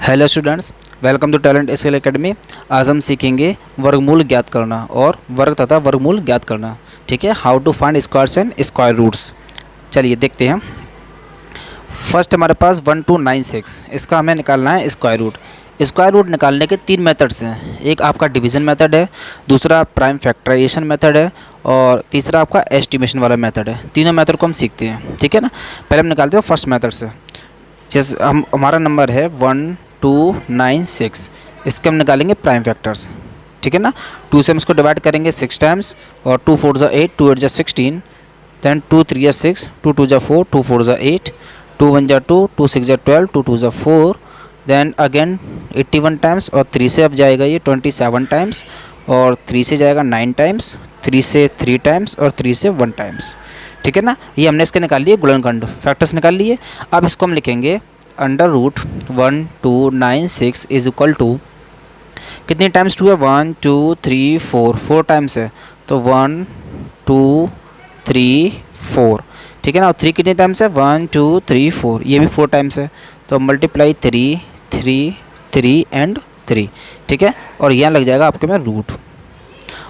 Hello students, welcome to Talent Skill Academy. आज हम सीखेंगे वर्गमूल ज्ञात करना और वर्ग तथा वर्गमूल ज्ञात करना। ठीक है, how to find squares and square roots. चलिए देखते हैं। फर्स्ट हमारे पास 1296, इसका हमें निकालना है स्क्वायर रूट। स्क्वायर रूट निकालने के तीन मेथड्स हैं। एक आपका डिवीज़न मेथड है, दूसरा प्राइम फैक्टराइजेशन मेथड है और तीसरा आपका एस्टिमेशन वाला मेथड है। तीनों मेथड को हम सीखते हैं। ठीक है ना, पहले हम निकालते हैं फर्स्ट मेथड से। जैसे हमारा नंबर है 1296, इसके हम निकालेंगे प्राइम फैक्टर्स। ठीक है ना, 2 से हम इसको डिवाइड करेंगे 6 टाइम्स और 2 4 ज़ा 8, 2 8 ज़ा 16, दैन 2 3 ज़ा 6, 2 2 ज़ा 4, 2 4 ज़ा 8, 2 1 ज़ा 2, 2 6 ज़ा 12, 2 2 ज़ा 4, दैन अगेन 81 टाइम्स और 3 से अब जाएगा ये 27 टाइम्स और 3 से जाएगा 9 टाइम्स, 3 से 3 टाइम्स और 3 से 1 टाइम्स। ठीक है ना, ये हमने इसके निकाल लिए गुणनखंड, फैक्टर्स निकाल लिए। अब इसको हम लिखेंगे under root 1296 is equal to, कितनी टाइम्स 2 है, 1 2 3 4, 4 टाइम्स है तो 1 2 3 4। ठीक है ना, और 3 कितने टाइम्स है, 1 2 3 4, ये भी 4 टाइम्स है तो मल्टीप्लाई 3 3 3 एंड 3। ठीक है, और यहाँ लग जाएगा आपके में रूट।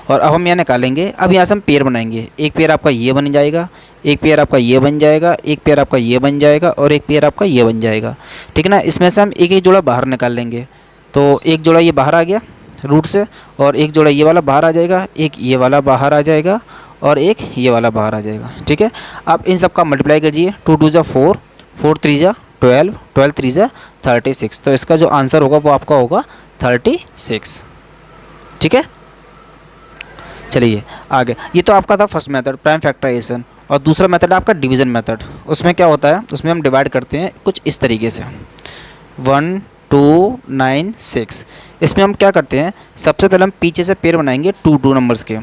और अब हम यहाँ निकालेंगे। अब यहाँ से हम पेयर बनाएंगे। एक पेयर आपका ये बन जाएगा, एक पेयर आपका ये बन जाएगा, एक पेयर आपका ये बन जाएगा और एक पेयर आपका ये बन जाएगा। ठीक है ना, इसमें से हम एक एक जोड़ा बाहर निकाल लेंगे। तो एक जोड़ा ये बाहर आ गया रूट से और एक जोड़ा ये वाला बाहर आ जाएगा, एक ये वाला बाहर आ जाएगा और एक ये वाला बाहर आ जाएगा। ठीक है, अब इन सब का मल्टीप्लाई कीजिए। 2 2 ज़ा 4, 4 3 ज़ा 12, 12 3 ज़ा 36। तो इसका जो आंसर होगा वो आपका होगा 36। ठीक है, चलिए आगे। ये तो आपका था फर्स्ट मेथड प्राइम फैक्टराइजेशन। और दूसरा मेथड आपका डिवीज़न मेथड। उसमें क्या होता है, उसमें हम डिवाइड करते हैं कुछ इस तरीके से 1296। इसमें हम क्या करते हैं, सबसे पहले हम पीछे से पेयर बनाएंगे 2 2 नंबर्स के।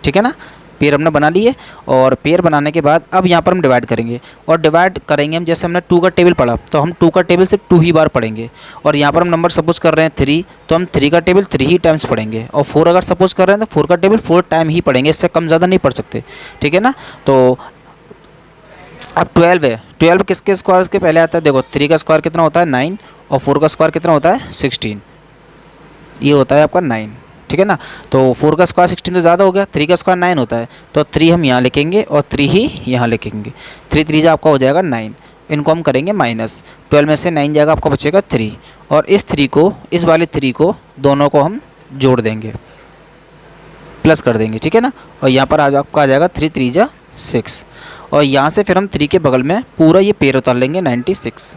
ठीक है ना, पेयर हमने बना लिए और पेयर बनाने के बाद अब यहाँ पर हम डिवाइड करेंगे। और डिवाइड करेंगे हम, जैसे हमने 2 का टेबल पढ़ा तो हम 2 का टेबल सिर्फ 2 ही बार पढ़ेंगे। और यहाँ पर हम नंबर सपोज कर रहे हैं 3, तो हम 3 का टेबल 3 ही टाइम्स पढ़ेंगे। और 4 अगर सपोज कर रहे हैं तो 4 का टेबल 4 टाइम ही पढ़ेंगे, इससे कम ज़्यादा नहीं पढ़ सकते। ठीक है ना, तो अब 12 है, 12 किसके स्क्वायर के पहले आता है, देखो 3 का स्क्वायर कितना होता है 9 और 4 का स्क्वायर कितना होता है 16, ये होता है आपका 9। ठीक है ना, तो 4 का स्क्वायर 16 तो ज़्यादा हो गया, 3 का स्क्वायर 9 होता है तो 3 हम यहाँ लिखेंगे और 3 ही यहाँ लिखेंगे। 3 3 आपका हो जाएगा 9, इनको हम करेंगे माइनस। 12 में से 9 जाएगा आपका बचेगा 3 और इस 3 को, इस वाले 3 को दोनों को हम जोड़ देंगे, प्लस कर देंगे। ठीक है ना, और यहाँ पर आज आपका आ जाएगा 3 3 ज़ा 6 और यहाँ से फिर हम 3 के बगल में पूरा ये पेयर उतार लेंगे 96।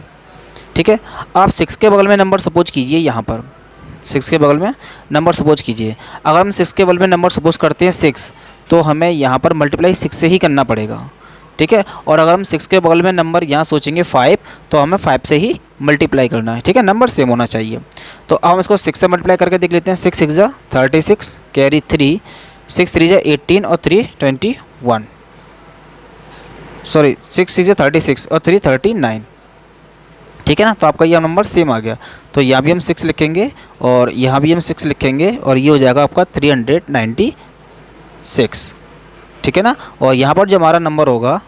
ठीक है, आप 6 के बगल में नंबर सपोज कीजिए, यहाँ पर 6 के बगल में नंबर सपोज कीजिए। अगर हम 6 के बगल में नंबर सपोज करते हैं 6, तो हमें यहाँ पर मल्टीप्लाई 6 से ही करना पड़ेगा। ठीक है, और अगर हम 6 के बगल में नंबर यहाँ सोचेंगे 5, तो हमें 5 से ही मल्टीप्लाई करना है। ठीक है, नंबर सेम होना चाहिए। तो अब हम इसको 6 से मल्टीप्लाई करके देख लेते हैं। 6 6 ज़ा 36, कैरी 3, 6 3 ज़ा 18 और 3 21, सॉरी 6 6 ज़ा 36 और 3 39। ठीक है ना, तो आपका यह नंबर सेम आ गया। तो यहाँ भी हम 6 लिखेंगे और यहाँ भी हम 6 लिखेंगे और ये हो जाएगा आपका 396। ठीक है ना, और यहाँ पर जो हमारा नंबर होगा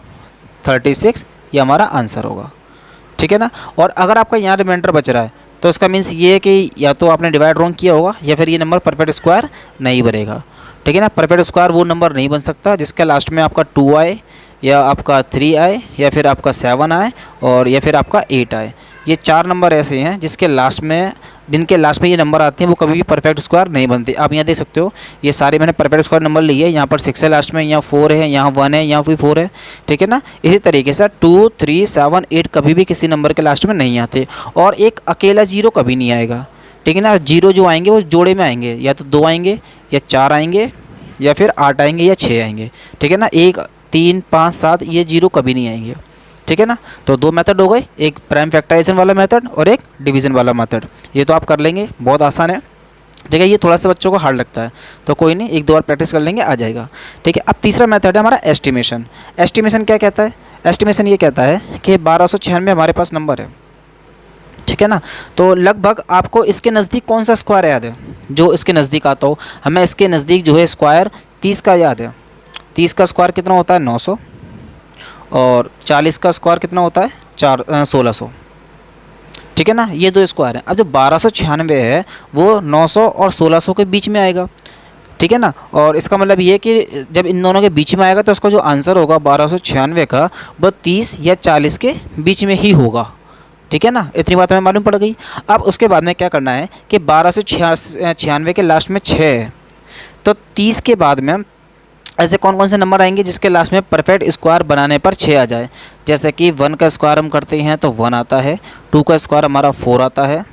36, ये हमारा आंसर होगा। ठीक है ना, और अगर आपका यहाँ रिमाइंडर बच रहा है तो इसका मीन्स ये है कि या तो आपने डिवाइड रॉन्ग किया होगा या फिर ये नंबर परफेक्ट स्क्वायर नहीं बनेगा। ठीक है ना, परफेक्ट स्क्वायर वो नंबर नहीं बन सकता जिसके लास्ट में आपका 2 आए या आपका 3 आए या फिर आपका 7 आए और या फिर आपका 8 आए। ये 4 नंबर ऐसे हैं जिसके लास्ट में, जिनके लास्ट में ये नंबर आते हैं वो कभी भी परफेक्ट स्क्वायर नहीं बनते। आप यहाँ देख सकते हो, ये सारे मैंने परफेक्ट स्क्वायर नंबर लिए हैं। यहाँ पर 6 है लास्ट में, यहाँ 4 है, यहाँ 1 है, यहाँ भी 4 है। ठीक है ना, इसी तरीके से 2 3 7 8 कभी भी किसी नंबर के लास्ट में नहीं आते और एक अकेला 0 कभी नहीं आएगा। ठीक है ना, 0 जो आएंगे वो जोड़े में आएंगे, या तो 2 आएंगे या 4 आएंगे या फिर 8 आएंगे या 6 आएंगे। ठीक है ना, 1 3 5 7 ये 0 कभी नहीं आएंगे। ठीक है ना, तो 2 मेथड हो गए, एक प्राइम फैक्टराइजेशन वाला मेथड और एक डिवीज़न वाला मेथड। ये तो आप कर लेंगे, बहुत आसान है। ठीक है, ये थोड़ा सा बच्चों को हार्ड लगता है तो कोई नहीं, 1 2 बार प्रैक्टिस कर लेंगे, आ जाएगा। ठीक है, अब तीसरा मेथड है हमारा एस्टिमेशन। एस्टिमेशन क्या कहता है, एस्टिमेशन ये कहता है कि 1296 हमारे पास नंबर है। ठीक है ना, तो लगभग आपको इसके नज़दीक कौन सा स्क्वायर याद है, जो इसके नज़दीक आता हो। हमें इसके नज़दीक जो है स्क्वायर 30 का याद है। 30 का स्क्वायर कितना होता है 900 और 40 का स्क्वायर कितना होता है 1600। ठीक है ना, ये दो स्क्वायर हैं। अब जो 1296 है वो 900 और 1600 के बीच में आएगा, ठीक है ना। और इसका मतलब ये कि जब इन दोनों के बीच में आएगा तो उसका जो आंसर होगा 1296 का वो 30 या 40 के बीच में ही होगा, ठीक है ना। इतनी बात हमें मालूम पड़ गई। अब उसके बाद में क्या करना है कि 1296 के लास्ट में 6 है, तो 30 के बाद में ऐसे कौन कौन से नंबर आएंगे जिसके लास्ट में परफेक्ट स्क्वायर बनाने पर 6 आ जाए। जैसे कि 1 का स्क्वायर हम करते हैं तो 1 आता है, 2 का स्क्वायर हमारा 4 आता है,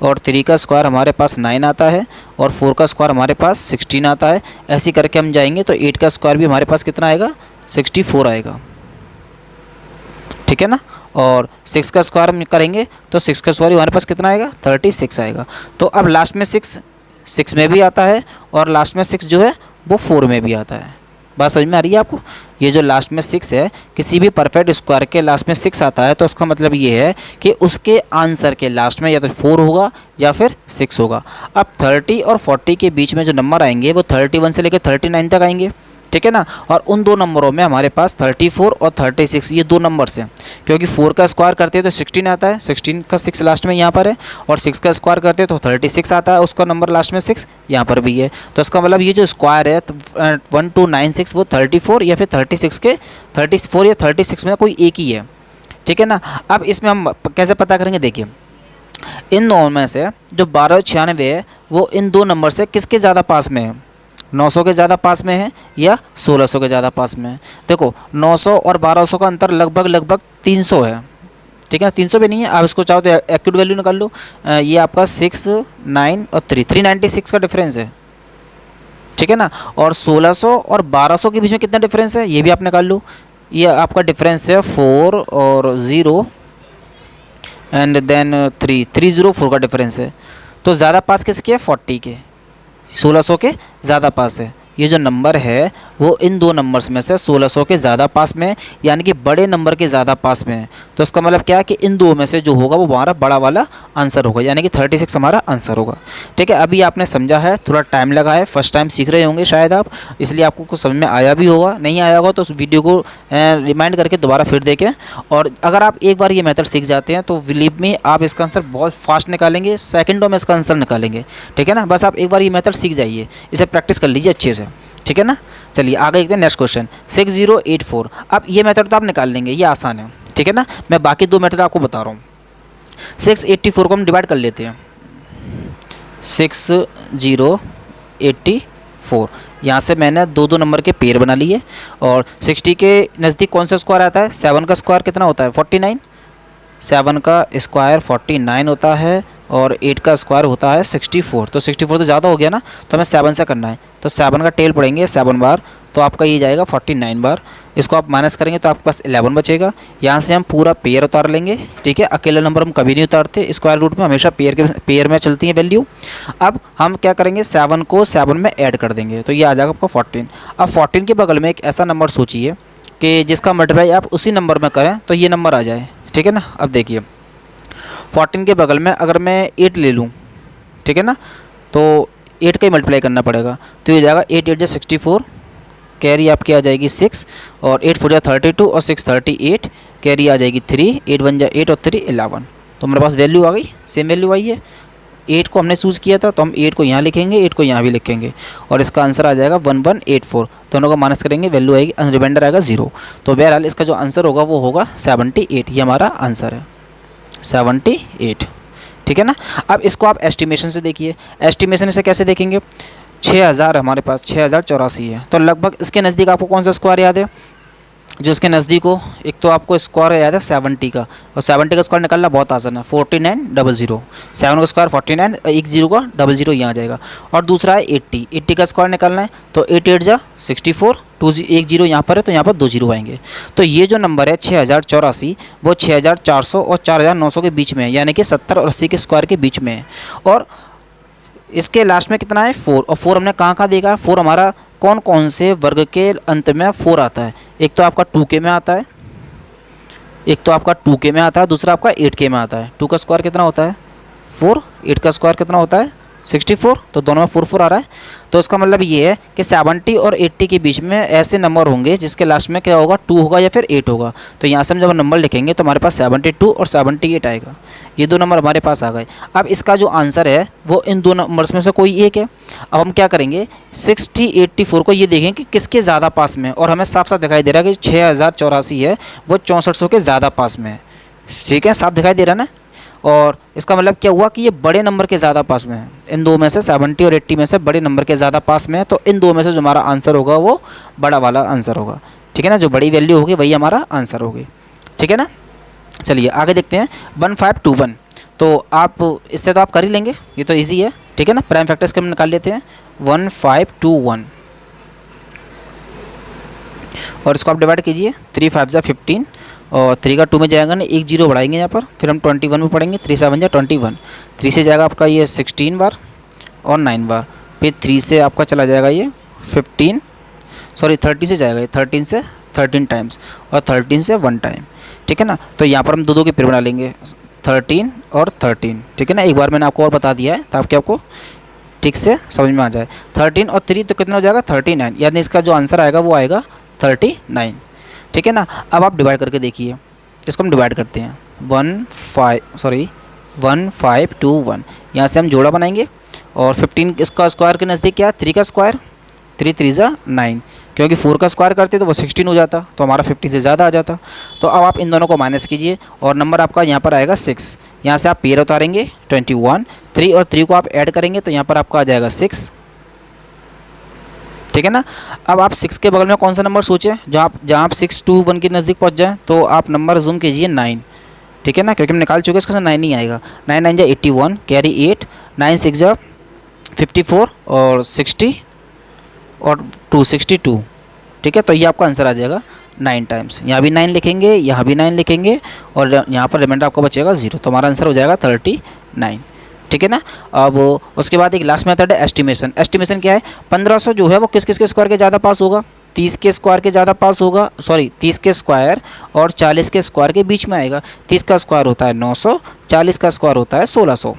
और 3 का स्क्वायर हमारे पास 9 आता है, और 4 का स्क्वायर हमारे पास 16 आता है। ऐसे करके हम जाएंगे तो 8 का स्क्वायर भी हमारे पास कितना आएगा, 64 आएगा, ठीक है ना। और 6 का स्क्वायर हम करेंगे तो 6 का स्क्वायर हमारे पास कितना आएगा, 36 आएगा। तो अब लास्ट में 6 में भी आता है, और लास्ट में 6 जो है वो 4 में भी आता है। बात समझ में आ रही है आपको। ये जो लास्ट में 6 है, किसी भी परफेक्ट स्क्वायर के लास्ट में 6 आता है तो उसका मतलब ये है कि उसके आंसर के लास्ट में या तो 4 होगा या फिर 6 होगा। अब 30 और 40 के बीच में जो नंबर आएंगे वो 31 से लेकर 39 तक आएंगे, ठीक है ना। और उन दो नंबरों में हमारे पास 34 और 36 ये दो नंबर्स हैं, क्योंकि 4 का स्क्वायर करते हैं तो 16 आता है, 16 का 6 लास्ट में यहाँ पर है, और 6 का स्क्वायर करते हैं तो 36 आता है, उसका नंबर लास्ट में 6 यहाँ पर भी है। तो इसका मतलब ये जो स्क्वायर है 1296 वो 34 या फिर 36 के 34 या 36 में कोई एक ही है, ठीक है ना। अब इसमें हम कैसे पता करेंगे, देखिए इन दोनों में से जो 1296 है वो इन दो नंबर से किसके ज़्यादा पास में है, 900 के ज़्यादा पास में है या 1600 के ज़्यादा पास में है। देखो 900 और 1200 का अंतर लगभग 300 है, ठीक है ना। 300 भी नहीं है, आप इसको चाहो तो एक्यूट वैल्यू निकाल लो। ये आपका 6, 9 और 396 का डिफरेंस है, ठीक है ना। और 1600 और 1200 के बीच में कितना डिफरेंस है ये भी आप निकाल लो। ये आपका डिफरेंस है 4 और 0 एंड देन 304 का डिफरेंस है। तो ज़्यादा पास किसके है, 40 के, 1600 के ज़्यादा पास है। ये जो नंबर है वो इन दो नंबर्स में से 1600 के ज़्यादा पास में है, यानी कि बड़े नंबर के ज़्यादा पास में है। तो इसका मतलब क्या है कि इन दो में से जो होगा वो हमारा बड़ा वाला आंसर होगा, यानी कि 36 हमारा आंसर होगा, ठीक है। अभी आपने समझा है, थोड़ा टाइम लगा है, फर्स्ट टाइम सीख रहे होंगे शायद आप, इसलिए आपको कुछ समझ में आया भी होगा, नहीं आया होगा तो उस वीडियो को रिमाइंड करके दोबारा फिर देखें। और अगर आप एक बार ये मेथड सीख जाते हैं तो बिलीव में आप इसका आंसर बहुत फास्ट निकालेंगे, सेकंडों में इसका आंसर निकालेंगे, ठीक है ना। बस आप एक बार ये मेथड सीख जाइए, इसे प्रैक्टिस कर लीजिए अच्छे से, ठीक है ना। चलिए आगे देखते हैं नेक्स्ट क्वेश्चन 6084। अब ये मेथड तो आप निकाल लेंगे, ये आसान है, ठीक है ना। मैं बाकी दो मेथड आपको बता रहा हूँ। 684 को हम डिवाइड कर लेते हैं, 6084, यहाँ से मैंने दो दो नंबर के पेयर बना लिए। और 60 के नज़दीक कौन सा स्क्वायर आता है, 7 का स्क्वायर कितना होता है, 49, 7 का स्क्वायर 49 होता है, और 8 का स्क्वायर होता है 64। तो 64 तो ज़्यादा हो गया ना, तो हमें 7 से करना है। तो 7 का टेल पड़ेंगे 7 बार, तो आपका ये जाएगा 49 बार। इसको आप माइनस करेंगे तो आपके पास 11 बचेगा। यहाँ से हम पूरा पेयर उतार लेंगे, ठीक है। अकेला नंबर हम कभी नहीं उतारते, स्क्वायर रूट में हमेशा पेयर में चलती है वैल्यू। अब हम क्या करेंगे, 7 को 7 में ऐड कर देंगे, तो ये आ जाएगा आपका 14। अब 14 के बगल में एक ऐसा नंबर सोचिए कि जिसका मल्टीप्लाई आप उसी नंबर में करें तो ये नंबर आ जाए, ठीक है ना। अब देखिए 14 के बगल में अगर मैं 8 ले लूँ, ठीक है ना, तो 8 का ही मल्टीप्लाई करना पड़ेगा, तो ये जाएगा 8 8 64, कैरी आपकी आ जाएगी 6, और 8 4 32 और 6 38, कैरी आ जाएगी 3, 8 1 8 और 3 11। तो हमारे पास वैल्यू आ गई, सेम वैल्यू आई है। 8 को हमने चूज़ किया था तो हम 8 को यहाँ लिखेंगे, 8 को यहाँ भी लिखेंगे, और इसका आंसर आ जाएगा 1184। दोनों को माइनस करेंगे, वैल्यू आएगी, रिमाइंडर आएगा 0। तो बहरहाल इसका जो आंसर होगा वो होगा 78, ये हमारा आंसर है 78, ठीक है ना। अब इसको आप एस्टिमेशन से देखिए, एस्टिमेशन से कैसे देखेंगे, 6000 हमारे पास 6084 है, तो लगभग इसके नज़दीक आपको कौन सा स्क्वायर याद है, जो इसके नज़दीक हो। एक तो आपको स्क्वायर याद है 70 का, और 70 का स्क्वायर निकालना बहुत आसान है, 4900, 7 का स्क्वायर 49, एक जीरो का 00 यहाँ आ जाएगा। और दूसरा है 80 का स्क्वायर निकालना है, तो 8 8 जा 64, एक जीरो यहाँ पर है तो यहाँ पर 2 जीरो आएंगे। तो ये जो नंबर है 6084 वो 6400 और 4900 के बीच में है, यानी कि 70 और 80 के स्क्वायर के बीच में है। और इसके लास्ट में कितना है, 4, और 4 हमने कहाँ देखा, 4 हमारा कौन कौन से वर्ग के अंत में 4 आता है। एक तो आपका 2k में आता है, एक तो आपका 2k में आता है, दूसरा आपका 8k में आता है। 2 का स्क्वायर कितना होता है 4, 8 का स्क्वायर कितना होता है 64, तो दोनों में 4 4 आ रहा है। तो इसका मतलब ये है कि 70 और 80 के बीच में ऐसे नंबर होंगे जिसके लास्ट में क्या होगा, 2 होगा या फिर 8 होगा। तो यहाँ से हम जब नंबर लिखेंगे तो हमारे पास 72 और 78 आएगा। ये दो नंबर हमारे पास आ गए। अब इसका जो आंसर है वो इन दो नंबर्स में से कोई एक है। अब हम क्या करेंगे, 60 84 को ये देखें कि किसके ज़्यादा पास में है, और हमें साफ साफ दिखाई दे रहा है कि 6084 है वो 6400 के ज़्यादा पास में है। ठीक है, साफ दिखाई दे रहा है ना। और इसका मतलब क्या हुआ कि ये बड़े नंबर के ज़्यादा पास में है। इन दो में से 70 और 80 में से बड़े नंबर के ज़्यादा पास में है, तो इन दो में से जो हमारा आंसर होगा वो बड़ा वाला आंसर होगा। ठीक है ना, जो बड़ी वैल्यू होगी वही हमारा आंसर होगी। ठीक है ना, चलिए आगे देखते हैं। 1521, तो आप इससे तो आप कर ही लेंगे, ये तो ईजी है। ठीक है ना, प्राइम फैक्टर्स के हम निकाल लेते हैं 1521 और इसको आप डिवाइड कीजिए। 3 5 जा 15 और 3 का 2 में जाएगा ना, एक जीरो बढ़ाएंगे यहाँ पर, फिर हम 21 में पढ़ेंगे। 3 7 जा 21, 3 से जाएगा आपका ये 16 बार और 9 बार, फिर 3 से आपका चला जाएगा ये 30 से जाएगा ये 13 से 13 टाइम्स और 13 से 1 टाइम। ठीक है ना, तो यहाँ पर हम दो दो के पेड़ बना लेंगे, 13 और 13। ठीक है ना, एक बार मैंने आपको और बता दिया है ताकि आपको ठीक से समझ में आ जाए। 13 और 3 तो कितना हो जाएगा, 39, यानी इसका जो आंसर आएगा वो आएगा 39। ठीक है ना, अब आप डिवाइड करके देखिए, इसको हम डिवाइड करते हैं 1521। यहाँ से हम जोड़ा बनाएंगे और 15 इसका स्क्वायर के नज़दीक क्या है, 3 का स्क्वायर, 3 3 जा 9, क्योंकि 4 का स्क्वायर करते तो वो 16 हो जाता, तो हमारा 50 से ज़्यादा आ जाता। तो अब आप इन दोनों को माइनस कीजिए और नंबर आपका यहाँ पर आएगा 6। यहाँ से आप पेयर उतारेंगे 21, 3 और 3 को आप ऐड करेंगे तो यहाँ पर आपका आ जाएगा 6। ठीक है ना, अब आप 6 के बगल में कौन सा नंबर सोचें जहाँ आप 6 2 1 के नज़दीक पहुँच जाएँ, तो आप नंबर जूम कीजिए 9। ठीक है ना, क्योंकि हम निकाल चुके हैं, इसका 9 नहीं आएगा। 9 9 जा 81, कैरी 8, 9 6 जा 54 और 60 और 262। ठीक है, तो ये आपका आंसर आ जाएगा 9 टाइम्स। यहाँ भी 9 लिखेंगे, यहाँ भी 9 लिखेंगे और यहाँ पर रिमाइंडर आपको बचेगा 0, तो हमारा आंसर हो जाएगा 39। ठीक है ना, अब उसके बाद एक लास्ट मेथड है एस्टिमेशन। एस्टिमेशन क्या है, 1500 जो है वो किस किस के स्क्वायर के ज़्यादा पास होगा, 30 के स्क्वायर के ज़्यादा पास होगा, 30 के स्क्वायर और 40 के स्क्वायर के बीच में आएगा। 30 का स्क्वायर होता है 900, 40 का स्क्वायर होता है 1600।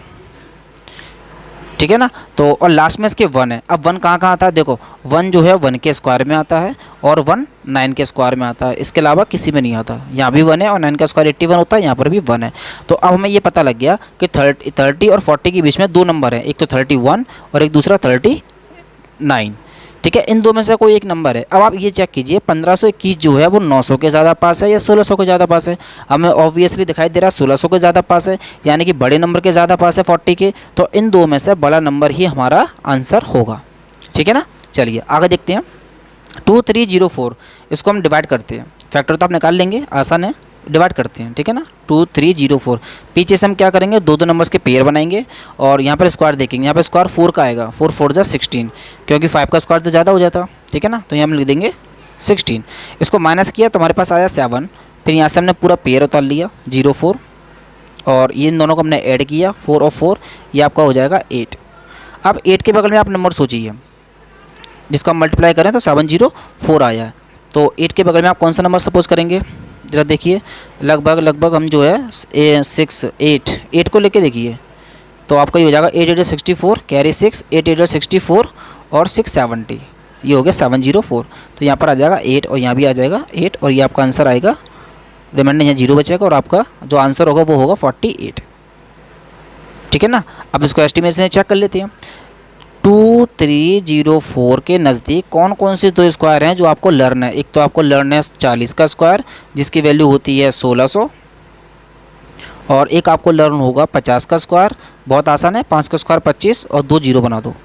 ठीक है ना, तो और लास्ट में इसके 1 है। अब 1 कहाँ कहाँ आता है, देखो 1 जो है 1 के स्क्वायर में आता है और 1 9 के स्क्वायर में आता है, इसके अलावा किसी में नहीं आता। यहाँ भी 1 है और 9 का स्क्वायर 81 होता है, यहाँ पर भी 1 है। तो अब हमें ये पता लग गया कि 30 और 40 के बीच में दो नंबर हैं, एक तो 31 और एक दूसरा 39। ठीक है, इन दो में से कोई एक नंबर है। अब आप ये चेक कीजिए 1521 जो है वो 900 के ज़्यादा पास है या 1600 के ज़्यादा पास है। हमें ऑब्वियसली दिखाई दे रहा है 1600 के ज़्यादा पास है, यानी कि बड़े नंबर के ज़्यादा पास है 40 के, तो इन दो में से बड़ा नंबर ही हमारा आंसर होगा। ठीक है ना, चलिए आगे देखते हैं। 2304 इसको हम डिवाइड करते हैं, फैक्टर तो आप निकाल लेंगे, आसान है, डिवाइड करते हैं। ठीक है ना, 2304 पीछे से हम क्या करेंगे, दो दो नंबर्स के पेयर बनाएंगे और यहाँ पर स्क्वायर देखेंगे। यहाँ पर स्क्वायर 4 का आएगा, 4 4 जा 16, क्योंकि 5 का स्क्वायर तो ज़्यादा हो जाता। ठीक है ना, तो यहाँ हम लिख देंगे 16। इसको माइनस किया तो हमारे पास आया 7, फिर यहाँ से हमने पूरा पेयर उतार लिया 04 और ये इन दोनों को हमने ऐड किया 4 और 4, ये आपका हो जाएगा 8। अब 8 के बगल में आप नंबर सोचिए, जिसका हम मल्टीप्लाई करें तो 704 आया है। तो 8 के बगल में आप कौन सा नंबर सपोज करेंगे, ज़रा देखिए। लगभग हम जो है 8 को लेके देखिए, तो आपका ये हो जाएगा 8 8 64, कैरी 6, 8 8 64 और 6 70, ये हो गया 704। तो यहाँ पर आ जाएगा 8 और यहाँ भी आ जाएगा 8 और ये आपका आंसर आएगा, रिमाइंडर यहाँ 0 बचेगा और आपका जो आंसर होगा वो होगा 48। ठीक है ना, अब इसको एस्टिमेशन चेक कर लेते हैं। 2304 के नज़दीक कौन कौन से दो स्क्वायर हैं जो आपको लर्न है। एक तो आपको लर्न है 40 का स्क्वायर जिसकी वैल्यू होती है 1600, और एक आपको लर्न होगा 50 का स्क्वायर, बहुत आसान है, 5 का स्क्वायर 25 और 2 जीरो बना दो।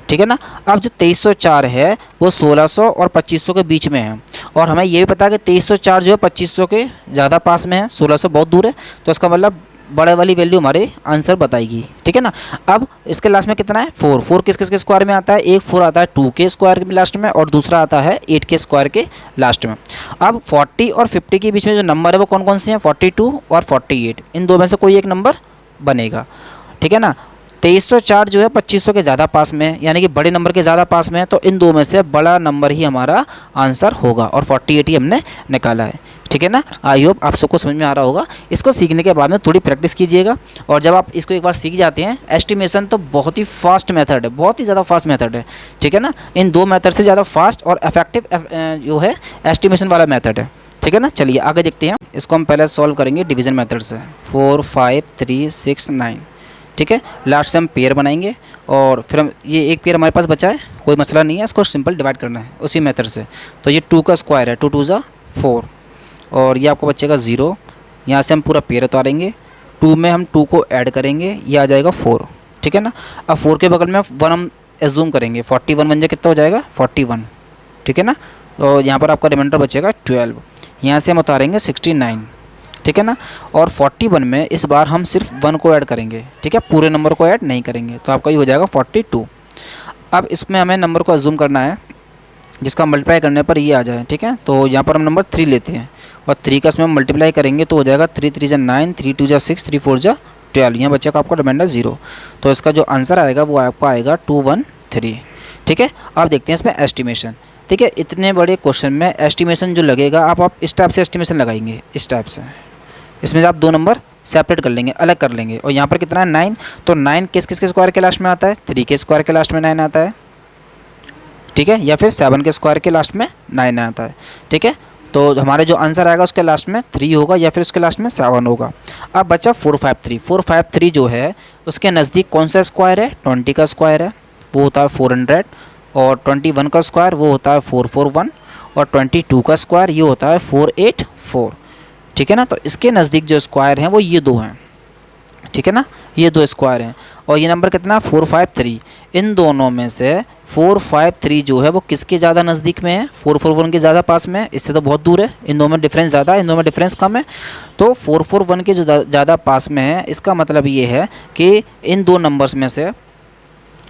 ठीक है ना, अब जो 2304 है वो 1600 और 2500 के बीच में है, और हमें ये भी पता है कि 2304 जो है 2500 के ज़्यादा पास में है, 1600 बहुत दूर है, तो इसका मतलब बड़े वाली वैल्यू हमारे आंसर बताएगी। ठीक है ना, अब इसके लास्ट में कितना है 4, 4 किस किस के स्क्वायर में आता है, एक 4 आता है 2 के स्क्वायर के लास्ट में और दूसरा आता है 8 के स्क्वायर के लास्ट में। अब 40 और 50 के बीच में जो नंबर है वो कौन कौन से हैं, 42 और 48, इन दो में से कोई एक नंबर बनेगा। ठीक है ना, 2304 जो है 2500 के ज़्यादा पास में है, यानी कि बड़े नंबर के ज़्यादा पास में है, तो इन दो में से बड़ा नंबर ही हमारा आंसर होगा और 48 ही हमने निकाला है। ठीक है ना। आई होप आप सबको समझ में आ रहा होगा। इसको सीखने के बाद में थोड़ी प्रैक्टिस कीजिएगा, और जब आप इसको एक बार सीख जाते हैं, एस्टिमेशन तो बहुत ही फास्ट मेथड है, बहुत ही ज़्यादा फास्ट मेथड है। ठीक है ना, इन दो मेथड से ज़्यादा फास्ट और इफेक्टिव जो है एस्टिमेशन वाला मेथड है। ठीक है ना, चलिए आगे देखते हैं। इसको हम पहले सॉल्व करेंगे डिवीज़न मेथड से। 4 5 3 6 9। ठीक है, लास्ट से हम पेयर बनाएंगे, और फिर हम ये एक पेयर हमारे पास बचा है, कोई मसला नहीं है, इसको सिंपल डिवाइड करना है उसी मेथड से। तो ये 2 का स्क्वायर है, 2 2 ज़ा 4, और ये आपको बचेगा 0। यहाँ से हम पूरा पेयर उतारेंगे, 2 में हम 2 को ऐड करेंगे, ये आ जाएगा 4। ठीक है ना, अब 4 के बगल में 1 हम एज्यूम करेंगे, 41 बन जाए कितना हो जाएगा 41। ठीक है ना, तो यहाँ पर आपका रिमाइंडर बचेगा 12। यहाँ से हम उतारेंगे 69। ठीक है ना, और 41 में इस बार हम सिर्फ 1 को ऐड करेंगे। ठीक है, पूरे नंबर को ऐड नहीं करेंगे, तो आपका ये हो जाएगा 42। अब इसमें हमें नंबर को एज्यूम करना है जिसका मल्टीप्लाई करने पर ये आ जाए। ठीक है, तो यहाँ पर हम नंबर 3 लेते हैं, और 3 का इसमें हम मल्टीप्लाई करेंगे तो हो जाएगा 3 3 ज़ा 9, 3 2 ज़ा 6, 3 4 ज़ा 12। यहाँ बचेगा आपका रिमाइंडर 0। तो इसका जो आंसर आएगा वो आपका आएगा 213। ठीक है, अब देखते हैं इसमें एस्टिमेशन। ठीक है, इतने बड़े क्वेश्चन में एस्टिमेशन जो लगेगा, आप इस टाइप से एस्टिमेशन लगाएंगे, इस टाइप से। इसमें आप 2 नंबर सेपरेट कर लेंगे, अलग कर लेंगे, और यहाँ पर कितना है 9। तो 9 किस किस के स्क्वायर के लास्ट में आता है, 3 के स्क्वायर के लास्ट में 9 आता है। ठीक है, या फिर 7 के स्क्वायर के लास्ट में 9 आता है। ठीक है, तो हमारे जो आंसर आएगा उसके लास्ट में 3 होगा, या फिर उसके लास्ट में 7 होगा। अब बचा 453। 453 जो है उसके नज़दीक कौन सा स्क्वायर है, 20 का स्क्वायर है, वो होता है 400, और 21 का स्क्वायर वो होता है 441, और 22 का स्क्वायर ये होता है 484। ठीक है ना, तो इसके नज़दीक जो स्क्वायर हैं वो ये दो हैं। ठीक है ना, ये दो स्क्वायर हैं, और ये नंबर कितना 453। इन दोनों में से 453 जो है वो किसके ज़्यादा नज़दीक में है, 441 के ज़्यादा पास में है, इससे तो बहुत दूर है। इन दोनों में डिफरेंस ज़्यादा है, इन दोनों में डिफरेंस कम है। तो 441 के जो ज़्यादा पास में है, इसका मतलब ये है कि इन दो नंबर्स में से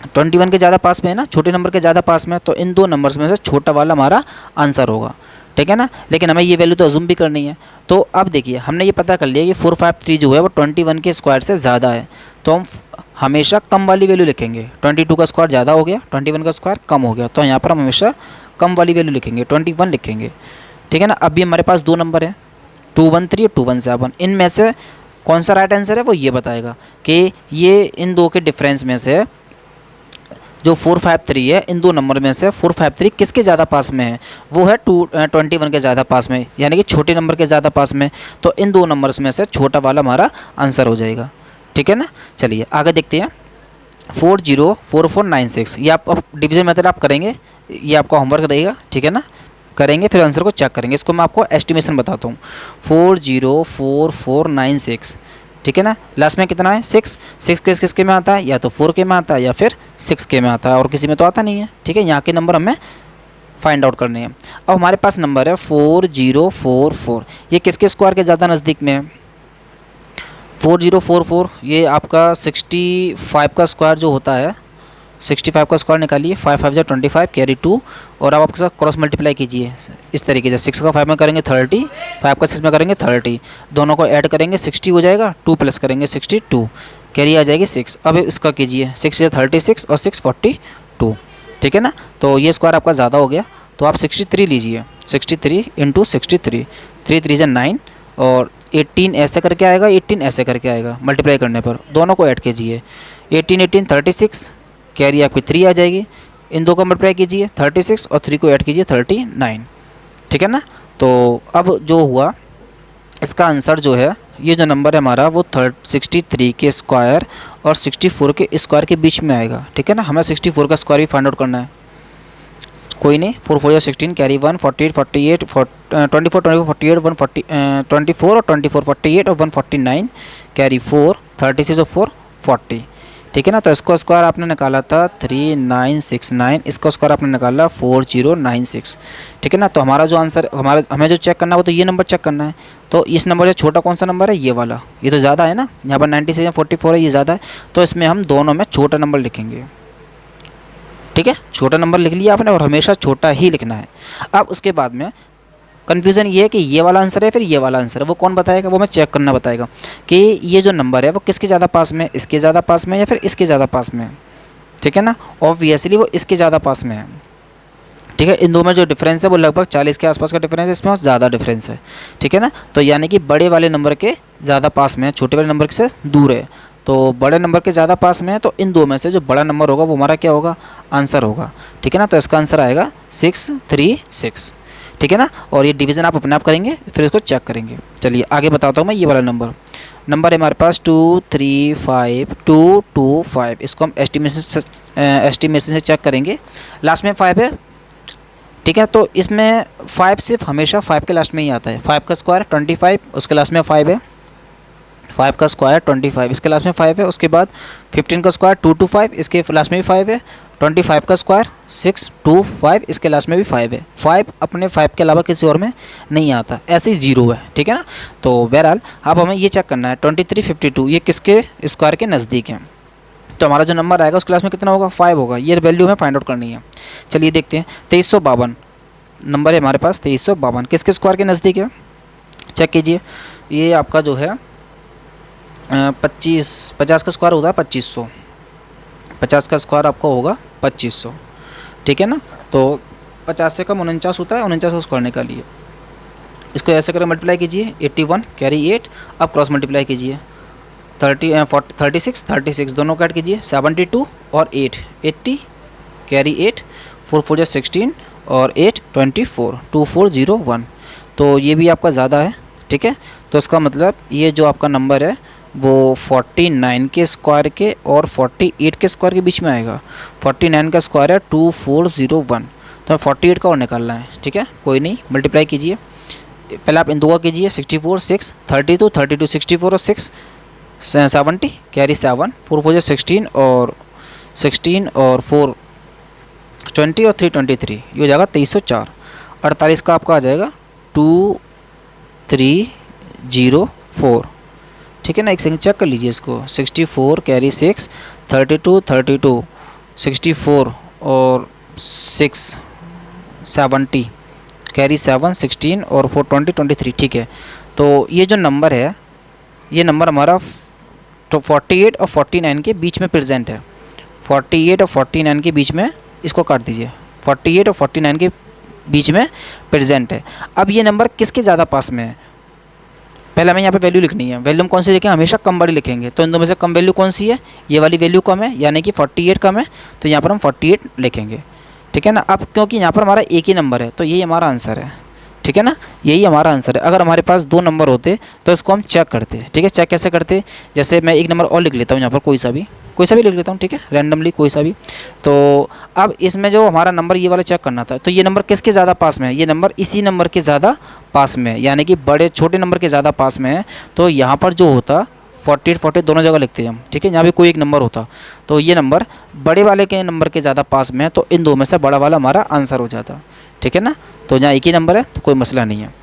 21 के ज़्यादा पास में है ना, छोटे नंबर के ज़्यादा पास में है, तो इन दो नंबर्स में से छोटा वाला हमारा आंसर होगा। ठीक है ना, लेकिन हमें ये वैल्यू तो अजूम भी करनी है। तो अब देखिए, हमने ये पता कर लिया कि 453 जो है वो 21 के स्क्वायर से ज़्यादा है, तो हम हमेशा कम वाली वैल्यू लिखेंगे। 22 का स्क्वायर ज़्यादा हो गया, 21 का स्क्वायर कम हो गया, तो यहाँ पर हम हमेशा कम वाली वैल्यू लिखेंगे, 21 लिखेंगे। ठीक है ना, अभी हमारे पास 2 नंबर हैं, 213 और 217। इनमें से कौन सा राइट आंसर है वो ये बताएगा कि ये इन दो के डिफरेंस में से जो 453 है, इन दो नंबर में से 453 किसके ज़्यादा पास में है, वो है 21 के ज़्यादा पास में, यानी कि छोटे नंबर के ज़्यादा पास में। तो इन दो नंबर्स में से छोटा वाला हमारा आंसर हो जाएगा। ठीक है ना, चलिए आगे देखते हैं। 404496, ये आप डिवीजन मेथड आप करेंगे, ये आपका होमवर्क रहेगा। ठीक है ना, करेंगे फिर आंसर को चेक करेंगे। इसको मैं आपको एस्टिमेशन बताता हूँ। 404496। ठीक है ना, लास्ट में कितना है 6। 6 किस के में आता है, या तो 4 के में आता है या फिर 6 के में आता है, और किसी में तो आता नहीं है। ठीक है, यहाँ के नंबर हमें फाइंड आउट करने हैं। अब हमारे पास नंबर है 4044, ये किसके स्क्वायर के ज़्यादा नज़दीक में है, 4044। ये आपका 65 का स्क्वायर जो होता है, 65 का स्क्वायर निकालिए, 5 5 25 कैरी 2, और अब आपके साथ क्रॉस मल्टीप्लाई कीजिए इस तरीके से। 6 का 5 में करेंगे 30, 5 का 6 में करेंगे 30, दोनों को ऐड करेंगे 60 हो जाएगा, 2 प्लस करेंगे 62, कैरी आ जाएगी 6। अब इसका कीजिए, 6 या 36 और 6 42। ठीक है ना, तो ये स्क्वायर आपका ज़्यादा हो गया, तो आप 63 लीजिए, 63 इंटू 63, 3 3 9, और 18 ऐसे करके आएगा, 18 ऐसे करके आएगा मल्टीप्लाई करने पर। दोनों को ऐड कीजिए, 18 18 36, कैरी आपकी 3 आ जाएगी। इन दो को मल्टीप्लाई कीजिए, 36 और 3 को ऐड कीजिए 39। ठीक है ना, तो अब जो हुआ इसका आंसर जो है, ये जो नंबर है हमारा वो 63 के स्क्वायर और 64 के स्क्वायर के बीच में आएगा। ठीक है ना, हमें 64 का स्क्वायर भी फाइंड आउट करना है। कोई नहीं, 4 4 16, कैरी 1, 48 48, 24 24 48, 140, 24 और 24 48 और 149, कैरी 4, 36 और 4 40। ठीक है ना, तो इसका स्क्वायर आपने निकाला था 3969, इसका स्क्वायर आपने निकाला 4096। ठीक है ना, तो हमारा जो आंसर, हमें जो चेक करना है वो तो ये नंबर चेक करना है। तो इस नंबर से छोटा कौन सा नंबर है, ये वाला, ये तो ज़्यादा है ना, यहाँ पर 96 या 44 है, ये ज़्यादा है, तो इसमें हम दोनों में छोटा नंबर लिखेंगे। ठीक है, छोटा नंबर लिख लिया आपने, और हमेशा छोटा ही लिखना है। अब उसके बाद में कन्फ्यूज़न ये है कि ये वाला आंसर है फिर ये वाला आंसर है, वो कौन बताएगा, वो मैं चेक करना बताएगा कि ये जो नंबर है वो किसके ज़्यादा पास में, इसके ज़्यादा पास में या फिर इसके ज़्यादा पास में है। ठीक है ना, ऑब्वियसली वो इसके ज़्यादा पास में है। ठीक है। इन दो में जो डिफरेंस है वो लगभग 40 के आसपास का डिफरेंस है, इसमें ज़्यादा डिफरेंस है। ठीक है ना। तो यानी कि बड़े वाले नंबर के ज़्यादा पास में है, छोटे वाले नंबर से दूर है। तो बड़े नंबर के ज़्यादा पास में है, तो इन दो में से जो बड़ा नंबर होगा वो हमारा क्या होगा, आंसर होगा। ठीक है ना। तो इसका आंसर आएगा 636। ठीक है ना। और ये डिवीज़न आप अपने आप करेंगे, फिर इसको चेक करेंगे। चलिए आगे बताता हूँ मैं। ये वाला नंबर है हमारे पास 235225। इसको हम एस्टिमेशन से चेक करेंगे। लास्ट में 5 है। ठीक है। तो इसमें 5 सिर्फ हमेशा 5 के लास्ट में ही आता है। 5 का स्क्वायर 25, उसके लास्ट में 5 है। 5 का स्क्वायर 25, इसके लास्ट में 5 है। उसके बाद 15 का स्क्वायर 225, इसके लास्ट में भी 5 है। 25 का स्क्वायर 625, इसके लास्ट में भी 5 है। 5 अपने 5 के अलावा किसी और में नहीं आता, ऐसे ही 0 है। ठीक है ना। तो बहरहाल अब हमें ये चेक करना है 2352 ये किसके स्क्वायर के नज़दीक है। तो हमारा जो नंबर आएगा उसके लास्ट में कितना होगा, 5 होगा। ये वैल्यू हमें फाइंड आउट करनी है। चलिए देखते हैं। 2352 नंबर है हमारे पास। 2352 किसके स्क्वायर के नज़दीक है, चेक कीजिए। ये आपका जो है 50 का स्क्वायर होता है 2500। 50 का स्क्वायर आपका होगा 2500। ठीक है ना। तो 50 से कम 49 होता है, 49 का स्क्वायर निकालिए। इसको ऐसे करके मल्टीप्लाई कीजिए। 81 कैरी 8, अब क्रॉस मल्टीप्लाई कीजिए। 36 दोनों काट कीजिए। 72 और 8 80 कैरी 8, 4 4 16 और 8 24 2401। तो ये भी आपका ज़्यादा है। ठीक है। तो इसका मतलब ये जो आपका नंबर है वो 49 के स्क्वायर के और 48 के स्क्वायर के बीच में आएगा। 49 का स्क्वायर है 2401, तो 48 का और निकालना है। ठीक है। कोई नहीं, मल्टीप्लाई कीजिए। पहले आप इन दो का कीजिए। 64 6 32 32 64 और 6 70 कैरी 7 4 4 16 और 4 20 और 3 23, ये हो जाएगा 2304। 48 का आपका आ जाएगा 2304। ठीक है ना। एक सेकंड चेक कर लीजिए इसको। 64 कैरी 6 32 32 64 और 6 70 कैरी 7 16 और 4 20 23। ठीक है। तो ये जो नंबर है, ये नंबर हमारा तो 48 और 49 के बीच में प्रेजेंट है। 48 और 49 के बीच में इसको काट दीजिए। 48 और 49 के बीच में प्रेजेंट है। अब ये नंबर किसके ज़्यादा पास में है, पहले हमें यहाँ पे वैल्यू लिखनी है। वैल्यू हम कौन सी लिखेंगे, हमेशा कम बड़ी लिखेंगे। तो इन दो में से कम वैल्यू कौन सी है, ये वाली वैल्यू कम है, यानी कि 48 कम है। तो यहाँ पर हम 48 लिखेंगे। ठीक है ना। अब क्योंकि यहाँ पर हमारा एक ही नंबर है तो यही हमारा आंसर है। ठीक है ना। यही हमारा आंसर है। अगर हमारे पास दो नंबर होते तो इसको हम चेक करते। ठीक है। चेक कैसे करते, जैसे मैं एक नंबर और लिख लेता हूँ यहाँ पर, कोई सा भी लिख लेता हूँ। ठीक है। रैंडमली कोई सा भी। तो अब इसमें जो हमारा नंबर ये वाला चेक करना था, तो ये नंबर किसके ज़्यादा पास में है, ये नंबर इसी नंबर के ज़्यादा पास में है, यानी कि बड़े छोटे नंबर के ज़्यादा पास में है। तो यहाँ पर जो होता 48 40 दोनों जगह लिखते हैं हम। ठीक है। यहाँ भी कोई एक नंबर होता तो ये नंबर बड़े वाले के नंबर के ज़्यादा पास में है, तो इन दो में से बड़ा वाला हमारा आंसर हो जाता। ठीक है ना। तो यहाँ एक ही नंबर है तो कोई मसला नहीं है।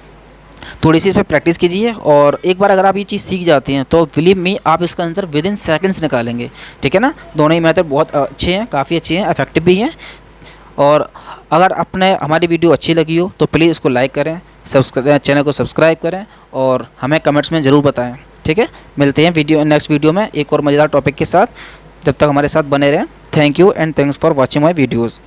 थोड़ी सी इस पर प्रैक्टिस कीजिए, और एक बार अगर आप ये चीज़ सीख जाते हैं तो बिलीव मी आप इसका आंसर विद इन सेकेंड्स निकालेंगे। ठीक है ना। दोनों ही मेथड बहुत अच्छे हैं, काफ़ी अच्छे हैं, इफेक्टिव भी हैं। और अगर आपने हमारी वीडियो अच्छी लगी हो तो प्लीज़ इसको लाइक करें, चैनल को सब्सक्राइब करें और हमें कमेंट्स में ज़रूर बताएं। ठीक है। मिलते हैं नेक्स्ट वीडियो में एक और मज़ेदार टॉपिक के साथ। जब तक हमारे साथ बने रहें। Thank you and thanks for watching my videos.